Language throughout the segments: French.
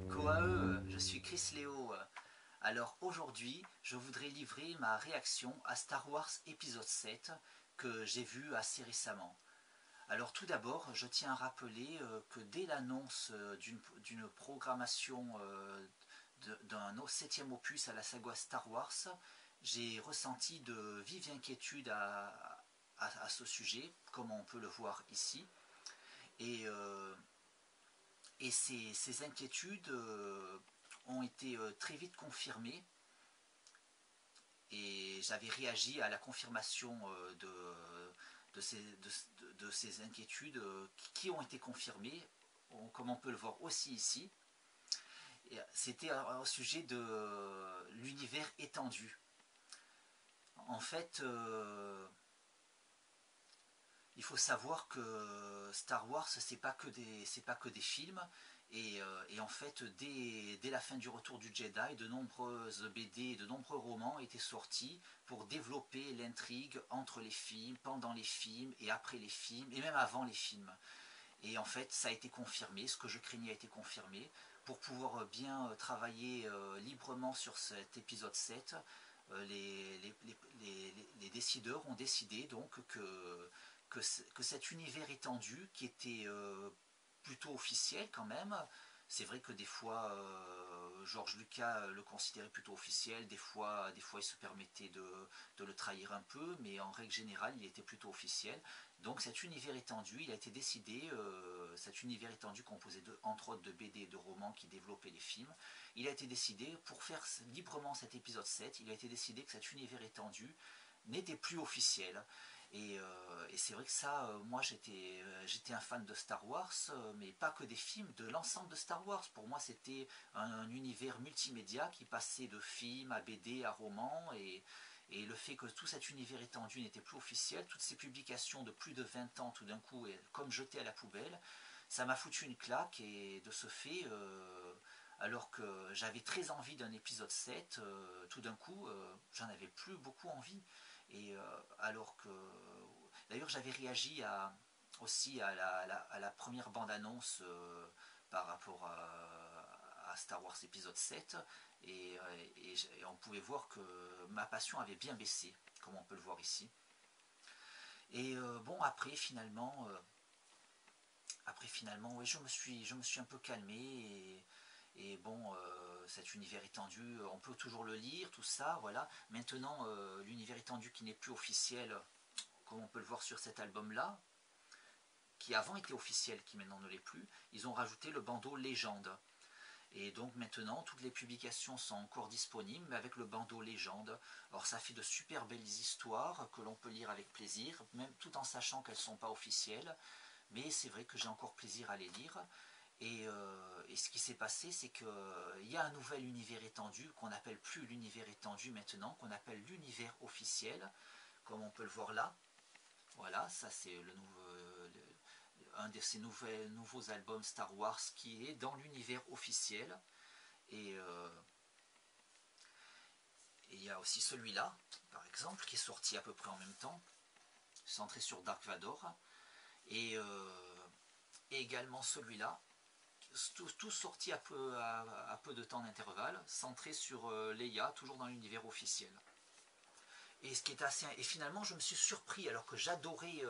Koae, je suis Chris Léo. Alors aujourd'hui, je voudrais livrer ma réaction à Star Wars épisode 7 que j'ai vu assez récemment. Alors tout d'abord, je tiens à rappeler que dès l'annonce d'une programmation d'un 7e opus à la saga Star Wars, j'ai ressenti de vives inquiétudes à ce sujet, comme on peut le voir ici. Et, euh, et ces inquiétudes ont été très vite confirmées et j'avais réagi à la confirmation de ces inquiétudes qui ont été confirmées, comme on peut le voir aussi ici. C'était au sujet de l'univers étendu. En fait, il faut savoir que Star Wars, c'est pas que des films. Et en fait, dès la fin du Retour du Jedi, de nombreuses BD, de nombreux romans étaient sortis pour développer l'intrigue entre les films, pendant les films et après les films, et même avant les films. Et en fait, ça a été confirmé, ce que je craignais a été confirmé. Pour pouvoir bien travailler librement sur cet épisode 7, les décideurs ont décidé donc que cet univers étendu, qui était plutôt officiel quand même, c'est vrai que des fois George Lucas le considérait plutôt officiel, des fois il se permettait de le trahir un peu, mais en règle générale il était plutôt officiel. Donc cet univers étendu, il a été décidé, cet univers étendu composé entre autres de BD et de romans qui développaient les films, il a été décidé, pour faire librement cet épisode 7, il a été décidé que cet univers étendu n'était plus officiel. Et c'est vrai que ça, moi j'étais un fan de Star Wars, mais pas que des films, de l'ensemble de Star Wars. Pour moi c'était un univers multimédia qui passait de films à BD à romans, et le fait que tout cet univers étendu n'était plus officiel, toutes ces publications de plus de 20 ans tout d'un coup, comme jetées à la poubelle, ça m'a foutu une claque. Et de ce fait, alors que j'avais très envie d'un épisode 7, tout d'un coup j'en avais plus beaucoup envie. Et alors que d'ailleurs j'avais réagi aussi à la première bande-annonce par rapport à Star Wars épisode 7, et on pouvait voir que ma passion avait bien baissé, comme on peut le voir ici. Et bon, après finalement, ouais, je me suis un peu calmé. Et bon, cet univers étendu, on peut toujours le lire, tout ça, voilà. Maintenant, l'univers étendu qui n'est plus officiel, comme on peut le voir sur cet album-là, qui avant était officiel, qui maintenant ne l'est plus, ils ont rajouté le bandeau légende. Et donc maintenant, toutes les publications sont encore disponibles, mais avec le bandeau légende. Alors ça fait de super belles histoires que l'on peut lire avec plaisir, même tout en sachant qu'elles ne sont pas officielles. Mais c'est vrai que j'ai encore plaisir à les lire. Et ce qui s'est passé, c'est qu'il y a un nouvel univers étendu, qu'on n'appelle plus l'univers étendu maintenant, qu'on appelle l'univers officiel, comme on peut le voir là. Voilà, ça c'est un de ces nouveaux albums Star Wars qui est dans l'univers officiel. Et il y a aussi celui-là, par exemple, qui est sorti à peu près en même temps, centré sur Dark Vador. Et également celui-là, tout sorti à peu de temps d'intervalle, centré sur Leia, toujours dans l'univers officiel. Et ce qui est assez, et finalement, je me suis surpris, alors que j'adorais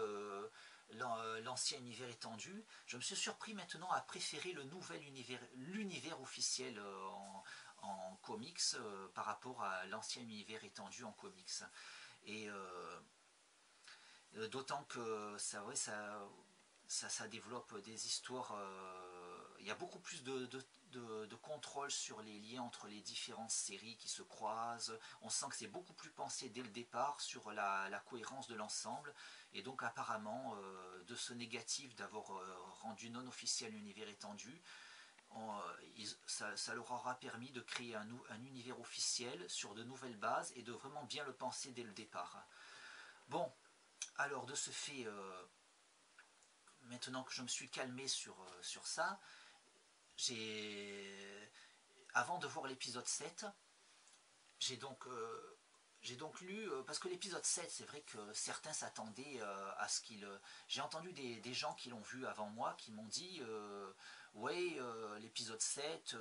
l'ancien univers étendu, je me suis surpris maintenant à préférer le nouvel univers, l'univers officiel en comics par rapport à l'ancien univers étendu en comics. Et d'autant que ça développe des histoires. Il y a beaucoup plus de contrôle sur les liens entre les différentes séries qui se croisent. On sent que c'est beaucoup plus pensé dès le départ sur la cohérence de l'ensemble. Et donc apparemment, de ce négatif d'avoir rendu non officiel l'univers étendu, ça leur aura permis de créer un univers officiel sur de nouvelles bases et de vraiment bien le penser dès le départ. Bon, alors de ce fait, maintenant que je me suis calmé sur ça, avant de voir l'épisode 7, j'ai donc j'ai donc lu, parce que l'épisode 7, c'est vrai que certains s'attendaient à ce qu'il... j'ai entendu des gens qui l'ont vu avant moi, qui m'ont dit, ouais, l'épisode 7,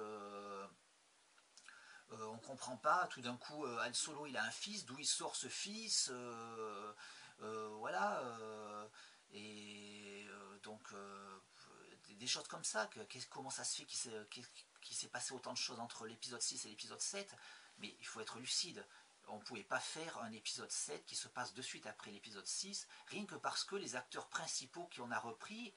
on comprend pas, tout d'un coup, Han Solo, il a un fils, d'où il sort ce fils, voilà, et donc, des choses comme ça, comment ça se fait qu'il s'est passé autant de choses entre l'épisode 6 et l'épisode 7, mais il faut être lucide. On ne pouvait pas faire un épisode 7 qui se passe de suite après l'épisode 6, rien que parce que les acteurs principaux qu'on a repris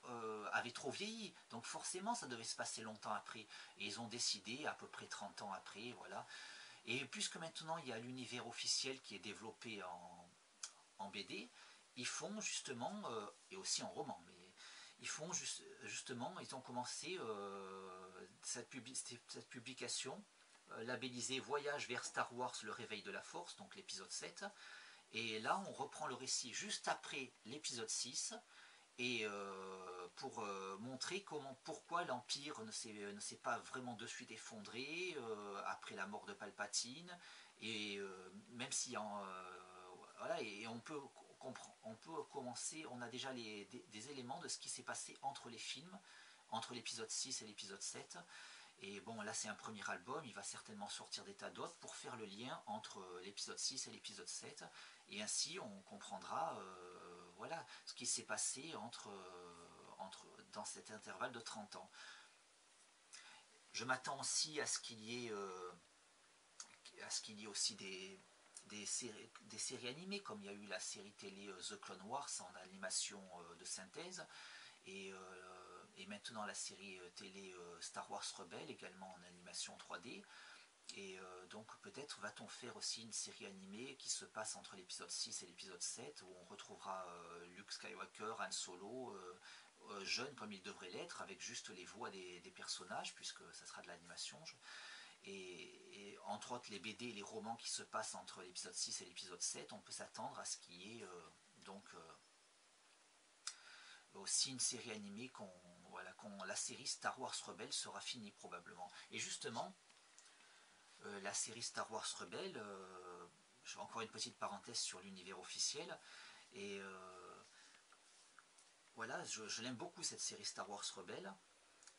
avaient trop vieilli. Donc forcément, ça devait se passer longtemps après. Et ils ont décidé, à peu près 30 ans après, voilà. Et puisque maintenant, il y a l'univers officiel qui est développé en BD, ils font justement, et aussi en roman, mais ils font justement, ils ont commencé cette publication labellisé Voyage vers Star Wars, le réveil de la force, donc l'épisode 7. Et là, on reprend le récit juste après l'épisode 6, et pour montrer pourquoi l'Empire ne s'est pas vraiment de suite effondré après la mort de Palpatine, et même si voilà, et on peut commencer, on a déjà des éléments de ce qui s'est passé entre les films, entre l'épisode 6 et l'épisode 7. Et bon, là c'est un premier album, il va certainement sortir des tas d'autres pour faire le lien entre l'épisode 6 et l'épisode 7. Et ainsi on comprendra voilà, ce qui s'est passé dans cet intervalle de 30 ans. Je m'attends aussi à ce qu'il y ait aussi des séries animées, comme il y a eu la série télé The Clone Wars en animation de synthèse, et maintenant la série télé Star Wars Rebelle, également en animation 3D. Et donc peut-être va-t-on faire aussi une série animée qui se passe entre l'épisode 6 et l'épisode 7, où on retrouvera Luke Skywalker, Han Solo, jeune comme il devrait l'être, avec juste les voix des personnages, puisque ça sera de l'animation. Et entre autres les BD et les romans qui se passent entre l'épisode 6 et l'épisode 7, on peut s'attendre à ce qu'il y ait donc aussi une série animée quand la série Star Wars Rebelle sera finie probablement. Et justement, la série Star Wars Rebelle, je fais encore une petite parenthèse sur l'univers officiel, et voilà, je l'aime beaucoup cette série Star Wars Rebelle,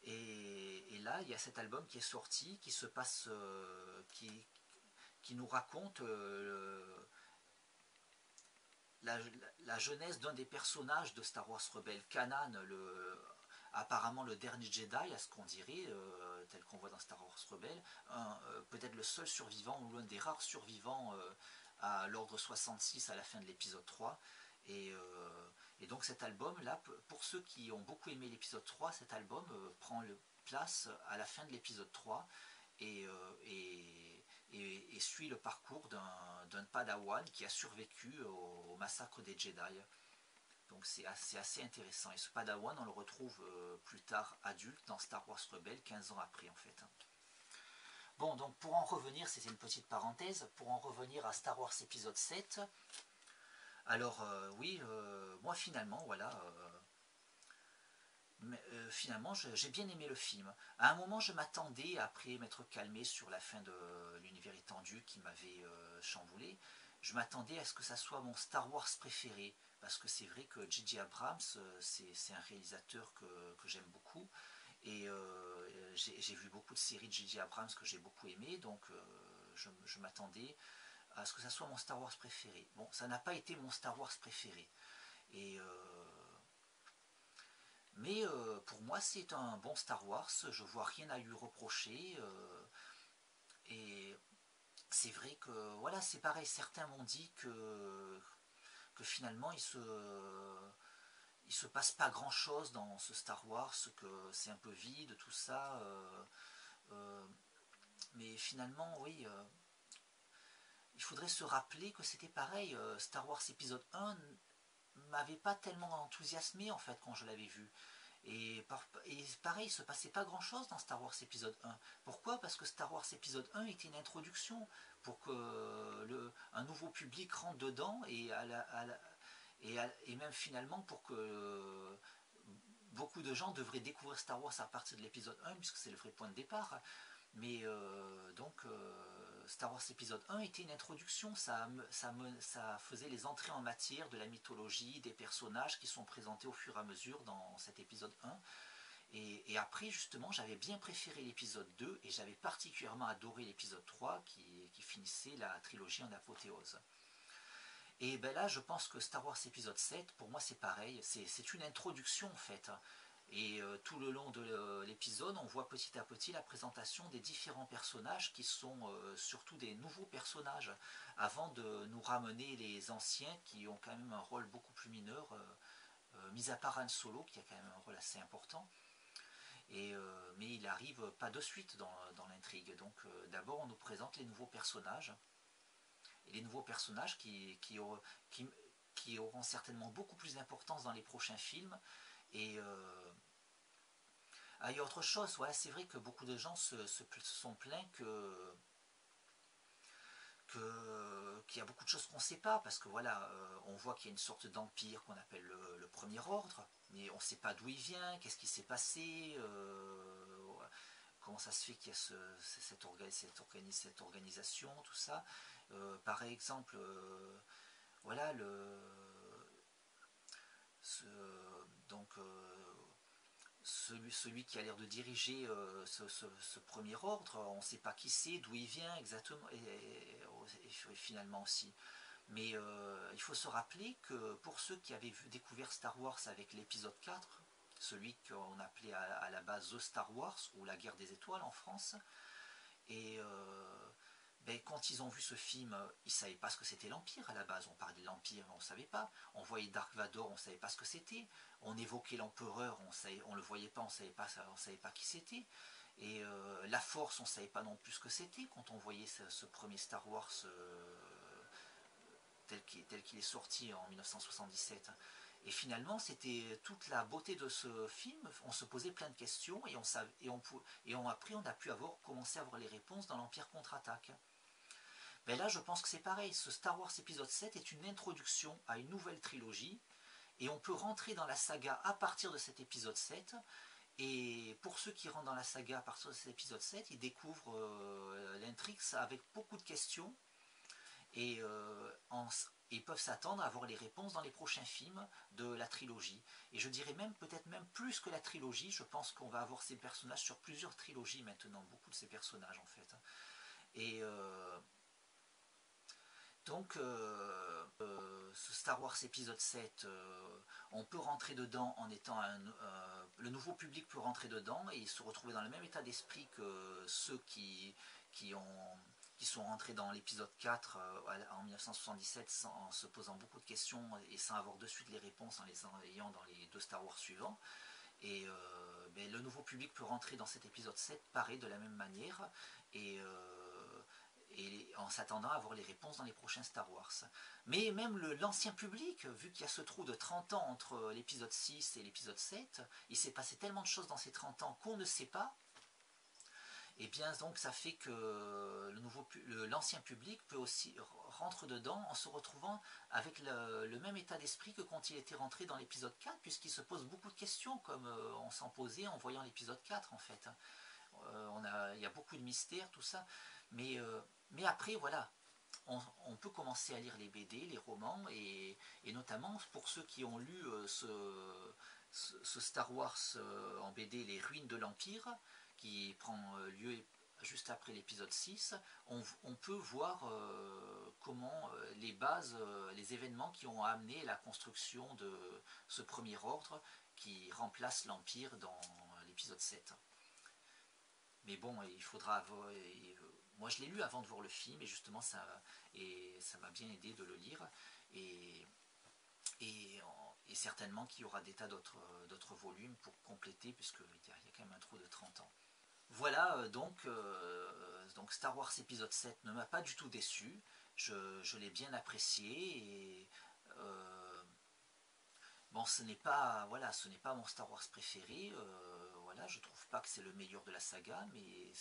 et là il y a cet album qui est sorti, qui se passe, qui nous raconte la jeunesse d'un des personnages de Star Wars Rebelle, Kanan, apparemment le dernier Jedi, à ce qu'on dirait, tel qu'on voit dans Star Wars Rebelle, peut-être le seul survivant ou l'un des rares survivants à l'ordre 66 à la fin de l'épisode 3. Et donc cet album-là, pour ceux qui ont beaucoup aimé l'épisode 3, cet album prend place à la fin de l'épisode 3 et, et suit le parcours d'un Padawan qui a survécu au massacre des Jedi. Donc c'est assez intéressant. Et ce Padawan, on le retrouve plus tard adulte dans Star Wars Rebelle, 15 ans après en fait. Bon, donc pour en revenir, c'était une petite parenthèse, pour en revenir à Star Wars épisode 7, alors oui, moi finalement, voilà, finalement j'ai bien aimé le film. À un moment je m'attendais, après m'être calmé sur la fin de l'univers étendu qui m'avait chamboulé, je m'attendais à ce que ça soit mon Star Wars préféré, parce que c'est vrai que J.J. Abrams, c'est un réalisateur que j'aime beaucoup, et j'ai vu beaucoup de séries de J.J. Abrams que j'ai beaucoup aimé, donc je m'attendais à ce que ça soit mon Star Wars préféré. Bon, ça n'a pas été mon Star Wars préféré, et mais pour moi c'est un bon Star Wars, je vois rien à lui reprocher, et c'est vrai que voilà, c'est pareil, certains m'ont dit que finalement il se passe pas grand chose dans ce Star Wars, que c'est un peu vide tout ça, mais finalement oui, il faudrait se rappeler que c'était pareil, Star Wars épisode 1 m'avait pas tellement enthousiasmé en fait quand je l'avais vu. Et pareil, il se passait pas grand chose dans Star Wars épisode 1. Pourquoi? Parce que Star Wars épisode 1 était une introduction pour que un nouveau public rentre dedans, et même finalement pour que beaucoup de gens devraient découvrir Star Wars à partir de l'épisode 1, puisque c'est le vrai point de départ. Mais donc Star Wars épisode 1 était une introduction, ça faisait les entrées en matière de la mythologie, des personnages qui sont présentés au fur et à mesure dans cet épisode 1. Et après, justement, j'avais bien préféré l'épisode 2 et j'avais particulièrement adoré l'épisode 3 qui finissait la trilogie en apothéose. Et ben là, je pense que Star Wars épisode 7, pour moi, c'est pareil. C'est une introduction, en fait. Et tout le long de l'épisode, on voit petit à petit la présentation des différents personnages qui sont surtout des nouveaux personnages, avant de nous ramener les anciens qui ont quand même un rôle beaucoup plus mineur, mis à part Han Solo, qui a quand même un rôle assez important. Mais il arrive pas de suite dans l'intrigue. Donc d'abord, on nous présente les nouveaux personnages. Et les nouveaux personnages qui auront certainement beaucoup plus d'importance dans les prochains films. Et il y a autre chose, ouais, c'est vrai que beaucoup de gens se sont plaints qu'il y a beaucoup de choses qu'on ne sait pas, parce que voilà, on voit qu'il y a une sorte d'empire qu'on appelle le Premier Ordre, mais on ne sait pas d'où il vient, qu'est-ce qui s'est passé, comment ça se fait qu'il y a cette organisation, tout ça. Par exemple, voilà, ce, donc celui qui a l'air de diriger ce premier ordre, on ne sait pas qui c'est, d'où il vient exactement, et finalement aussi. Mais il faut se rappeler que pour ceux qui avaient découvert Star Wars avec l'épisode 4, celui qu'on appelait à la base The Star Wars, ou la guerre des étoiles en France, et ben, quand ils ont vu ce film, ils ne savaient pas ce que c'était l'Empire à la base. On parlait de l'Empire, mais on ne savait pas. On voyait Dark Vador, on ne savait pas ce que c'était. On évoquait l'Empereur, on ne le voyait pas, on ne savait pas qui c'était. Et la Force, on ne savait pas non plus ce que c'était quand on voyait ce premier Star Wars tel qu'il est sorti en 1977. Et finalement, c'était toute la beauté de ce film. On se posait plein de questions après, on a pu commencer à avoir les réponses dans l'Empire contre-attaque. Mais là, je pense que c'est pareil. Ce Star Wars épisode 7 est une introduction à une nouvelle trilogie. Et on peut rentrer dans la saga à partir de cet épisode 7. Et pour ceux qui rentrent dans la saga à partir de cet épisode 7, ils découvrent l'intrigue avec beaucoup de questions. Et ils peuvent s'attendre à avoir les réponses dans les prochains films de la trilogie. Et je dirais même, peut-être même plus que la trilogie, je pense qu'on va avoir ces personnages sur plusieurs trilogies maintenant, beaucoup de ces personnages en fait. Et donc, ce Star Wars épisode 7, on peut rentrer dedans en étant le nouveau public peut rentrer dedans et se retrouver dans le même état d'esprit que ceux qui sont rentrés dans l'épisode 4 en 1977 en se posant beaucoup de questions et sans avoir de suite les réponses en les ayant dans les deux Star Wars suivants. Et ben, le nouveau public peut rentrer dans cet épisode 7 pareil de la même manière et en s'attendant à avoir les réponses dans les prochains Star Wars. Mais même l'ancien public, vu qu'il y a ce trou de 30 ans entre l'épisode 6 et l'épisode 7, il s'est passé tellement de choses dans ces 30 ans qu'on ne sait pas, et bien donc ça fait que l'ancien public peut aussi rentre dedans en se retrouvant avec le même état d'esprit que quand il était rentré dans l'épisode 4, puisqu'il se pose beaucoup de questions comme on s'en posait en voyant l'épisode 4 en fait. Il y a beaucoup de mystères, tout ça, mais après voilà, on peut commencer à lire les BD, les romans, et notamment pour ceux qui ont lu ce Star Wars en BD, Les Ruines de l'Empire, qui prend lieu juste après l'épisode 6, on peut voir comment les bases, les événements qui ont amené la construction de ce premier ordre qui remplace l'Empire dans l'épisode 7. Mais bon, il faudra... moi je l'ai lu avant de voir le film et justement ça m'a bien aidé de le lire. Et, et certainement qu'il y aura des tas d'autres volumes pour compléter puisqu'il y a quand même un trou de 30 ans. Voilà, donc Star Wars épisode 7 ne m'a pas du tout déçu. Je l'ai bien apprécié et bon, ce n'est pas mon Star Wars préféré. Voilà, je trouve pas que c'est le meilleur de la saga, mais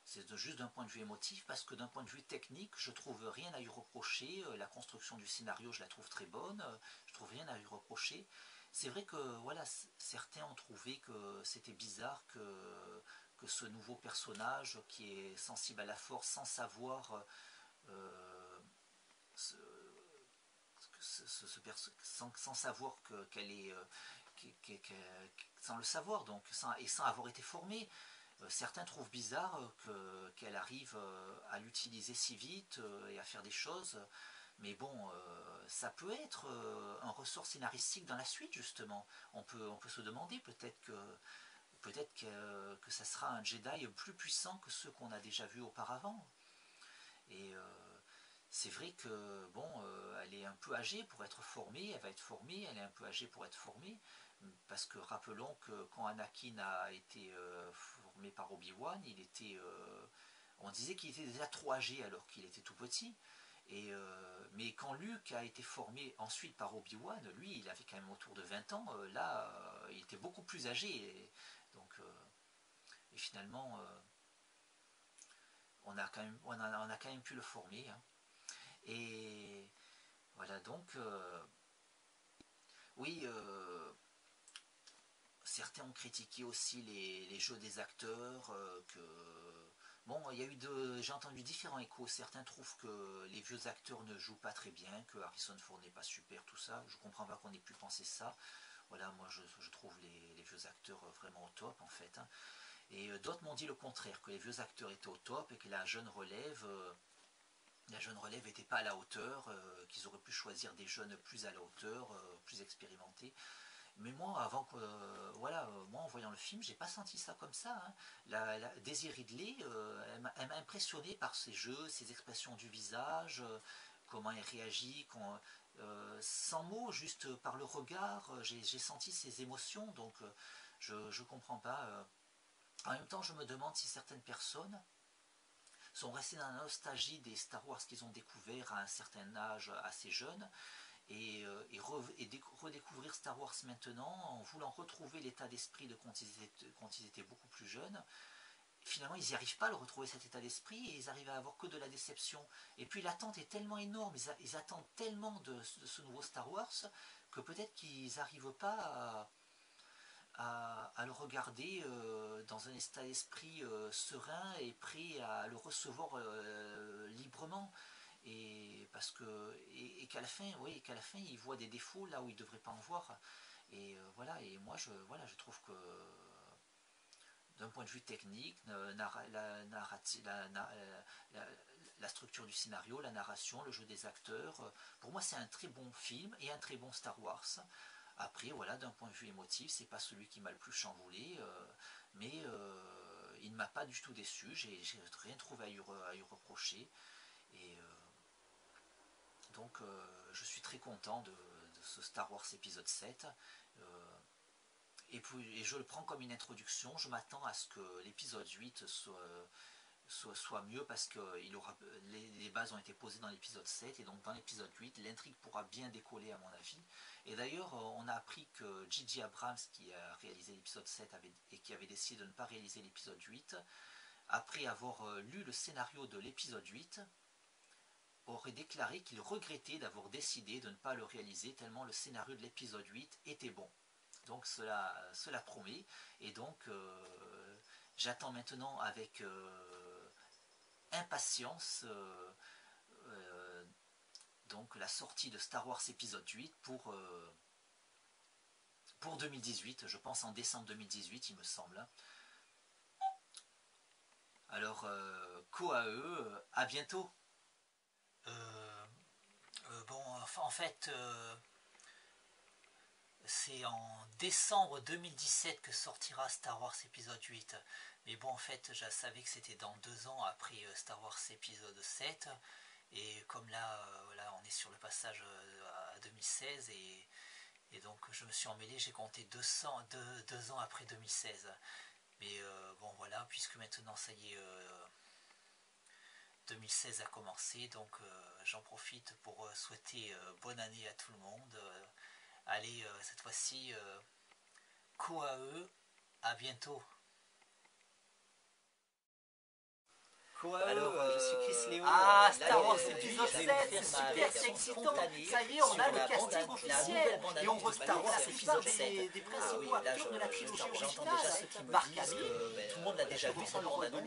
c'est juste d'un point de vue émotif, parce que d'un point de vue technique, je trouve rien à lui reprocher. La construction du scénario, je la trouve très bonne. Je trouve rien à lui reprocher. C'est vrai que voilà, certains ont trouvé que c'était bizarre que que ce nouveau personnage qui est sensible à la force sans savoir sans savoir qu'elle est sans le savoir donc sans avoir été formée. Certains trouvent bizarre qu'elle arrive à l'utiliser si vite et à faire des choses, mais bon, ça peut être un ressort scénaristique dans la suite justement. On peut se demander peut-être que ça sera un Jedi plus puissant que ceux qu'on a déjà vus auparavant. Et c'est vrai que bon, elle est un peu âgée pour être formée, elle va être formée, elle est un peu âgée pour être formée, parce que rappelons que quand Anakin a été formé par Obi-Wan, on disait qu'il était déjà trop âgé alors qu'il était tout petit. Mais quand Luke a été formé ensuite par Obi-Wan, lui il avait quand même autour de 20 ans, il était beaucoup plus âgé. Et finalement, on a quand même pu le former. Hein. Et voilà, donc, oui, certains ont critiqué aussi les jeux des acteurs, bon, j'ai entendu différents échos. Certains trouvent que les vieux acteurs ne jouent pas très bien, que Harrison Ford n'est pas super, tout ça. Je comprends pas qu'on ait pu penser ça. Voilà, moi je trouve les vieux acteurs vraiment au top en fait. Hein. Et d'autres m'ont dit le contraire, que les vieux acteurs étaient au top et que la jeune relève n'était pas à la hauteur, qu'ils auraient pu choisir des jeunes plus à la hauteur, plus expérimentés. Mais moi, moi en voyant le film, j'ai pas senti ça comme ça. Hein. Daisy Ridley, elle m'a impressionné par ses jeux, ses expressions du visage, comment elle réagit, sans mots, juste par le regard, j'ai senti ses émotions, donc je comprends pas. En même temps, je me demande si certaines personnes sont restés dans la nostalgie des Star Wars qu'ils ont découvert à un certain âge assez jeune et redécouvrir Star Wars maintenant en voulant retrouver l'état d'esprit de quand ils étaient beaucoup plus jeunes. Finalement, ils n'y arrivent pas à le retrouver cet état d'esprit et ils arrivent à avoir que de la déception. Et puis l'attente est tellement énorme, ils attendent tellement de ce nouveau Star Wars que peut-être qu'ils n'arrivent pas à le regarder dans un état d'esprit serein et prêt à le recevoir librement et parce que qu'à la fin il voit des défauts là où il ne devrait pas en voir et voilà et moi je trouve que d'un point de vue technique la structure du scénario, la narration, le jeu des acteurs, pour moi c'est un très bon film et un très bon Star Wars. Après, voilà, d'un point de vue émotif, c'est pas celui qui m'a le plus chamboulé, mais il ne m'a pas du tout déçu, j'ai rien trouvé à y reprocher, et donc je suis très content de ce Star Wars épisode 7, et je le prends comme une introduction, je m'attends à ce que l'épisode 8 soit mieux parce que les bases ont été posées dans l'épisode 7 et donc dans l'épisode 8 l'intrigue pourra bien décoller à mon avis et d'ailleurs on a appris que J.J. Abrams qui a réalisé l'épisode 7 et qui avait décidé de ne pas réaliser l'épisode 8 après avoir lu le scénario de l'épisode 8 aurait déclaré qu'il regrettait d'avoir décidé de ne pas le réaliser tellement le scénario de l'épisode 8 était bon. Donc cela promet et donc j'attends maintenant avec impatience donc la sortie de Star Wars épisode 8 pour 2018, je pense en décembre 2018 il me semble. Alors Koae, à bientôt. Bon, en fait, c'est en décembre 2017 que sortira Star Wars épisode 8. Mais bon, en fait, je savais que c'était dans 2 ans après Star Wars épisode 7. Et comme là, voilà, on est sur le passage à 2016 et donc je me suis emmêlé, j'ai compté 2 ans après 2016. Mais bon voilà, puisque maintenant ça y est, 2016 a commencé, donc j'en profite pour souhaiter bonne année à tout le monde. Allez, cette fois-ci, Koae, à bientôt. Alors, je suis Chris Léo. Ah, là, Star Wars je vais épisode le 7, faire c'est ma super, version c'est excitant. spontanée Ça y est, on sur a le la casting la officiel. nouvelle bande Et on annonce retrouve du la Star plupart Wars épisode des 7. Ah principaux oui, là acteurs de la trilogie j'entends originale. déjà ceux qui me Mark disent Hamill, que tout le monde l'a déjà vu cette bande annonce.